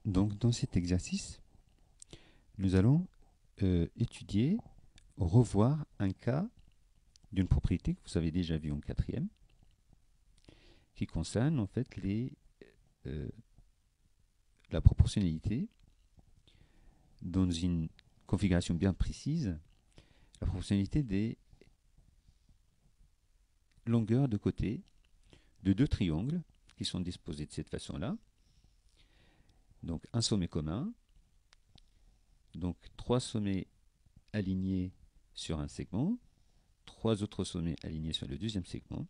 Donc, dans cet exercice, nous allons étudier, revoir un cas d'une propriété que vous avez déjà vue en quatrième, qui concerne en fait la proportionnalité dans une configuration bien précise, la proportionnalité des longueurs de côté de deux triangles qui sont disposés de cette façon-là. Donc un sommet commun, donc trois sommets alignés sur un segment, trois autres sommets alignés sur le deuxième segment,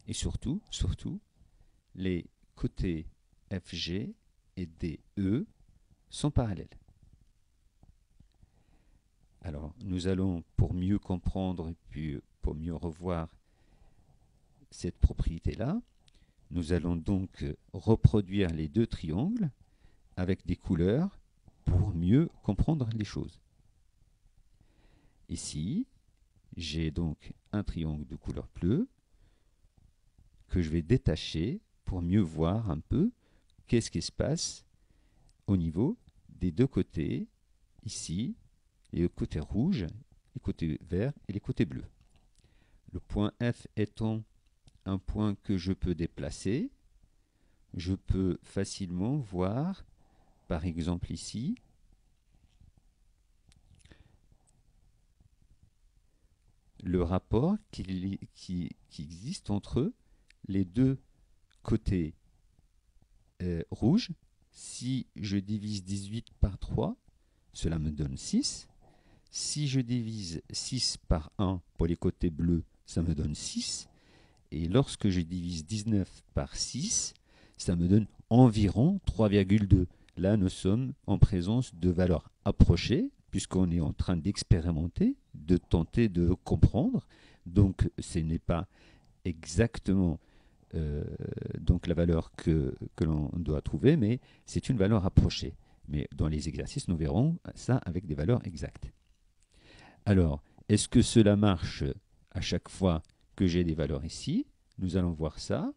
et surtout, les côtés FG et DE sont parallèles. Alors, nous allons, pour mieux comprendre et puis pour mieux revoir cette propriété-là, nous allons donc reproduire les deux triangles avec des couleurs pour mieux comprendre les choses. Ici, j'ai donc un triangle de couleur bleue que je vais détacher pour mieux voir un peu qu'est-ce qui se passe au niveau des deux côtés, ici, les côtés rouges, les côtés verts et les côtés bleus. Le point F étant un point que je peux déplacer, je peux facilement voir, par exemple ici, le rapport qui existe entre les deux côtés rouges. Si je divise 18 par 3, cela me donne 6. Si je divise 6 par 1 pour les côtés bleus, ça me donne 6. Et lorsque je divise 19 par 6, ça me donne environ 3,2. Là, nous sommes en présence de valeurs approchées, puisqu'on est en train d'expérimenter, de tenter de comprendre. Donc, ce n'est pas exactement donc la valeur que l'on doit trouver, mais c'est une valeur approchée. Mais dans les exercices, nous verrons ça avec des valeurs exactes. Alors, est-ce que cela marche à chaque fois que j'ai des valeurs ici? Nous allons voir ça.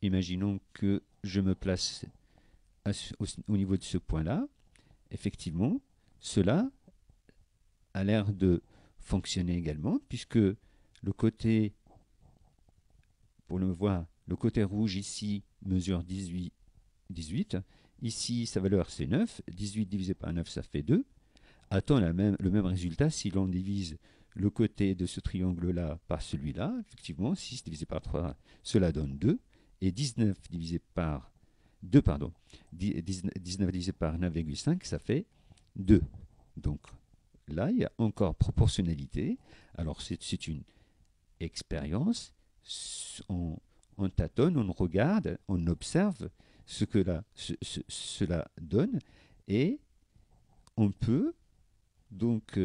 Imaginons que je me place au niveau de ce point-là. Effectivement, cela a l'air de fonctionner également, puisque le côté, pour le voir, le côté rouge ici mesure 18. Ici, sa valeur c'est 9. 18 divisé par 9, ça fait 2. A-t-on le même résultat si l'on divise le côté de ce triangle-là par celui-là? Effectivement, 6 divisé par 3, cela donne 2. Et 19 divisé par 2, pardon, 19 divisé par 9,5, ça fait 2. Donc là, il y a encore proportionnalité. Alors c'est une expérience. On tâtonne, on regarde, on observe ce que cela donne et on peut donc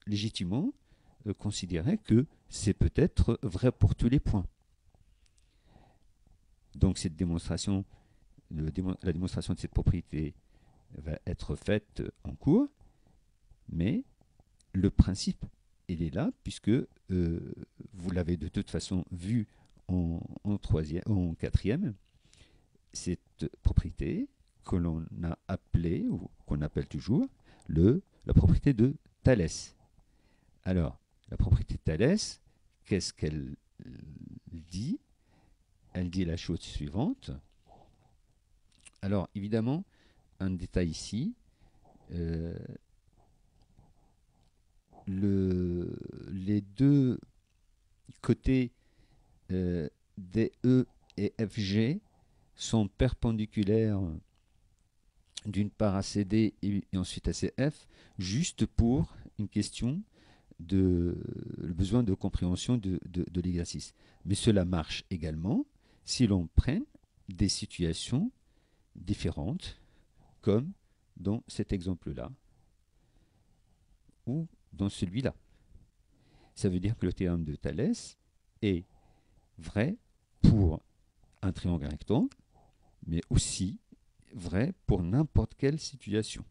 légitimement considérer que c'est peut-être vrai pour tous les points. Donc cette démonstration, la démonstration de cette propriété va être faite en cours, mais le principe, il est là, puisque vous l'avez de toute façon vu en quatrième, cette propriété que l'on a appelée, ou qu'on appelle toujours, la propriété de Thalès. Alors, la propriété de Thalès, qu'est-ce qu'elle dit? Elle dit la chose suivante. Alors, évidemment, un détail ici, les deux côtés DE et FG sont perpendiculaires d'une part à CD et ensuite à CF, juste pour une question le besoin de compréhension de l'exercice. Mais cela marche également si l'on prend des situations différentes, comme dans cet exemple-là, ou dans celui-là. Ça veut dire que le théorème de Thalès est vrai pour un triangle rectangle, mais aussi vrai pour n'importe quelle situation.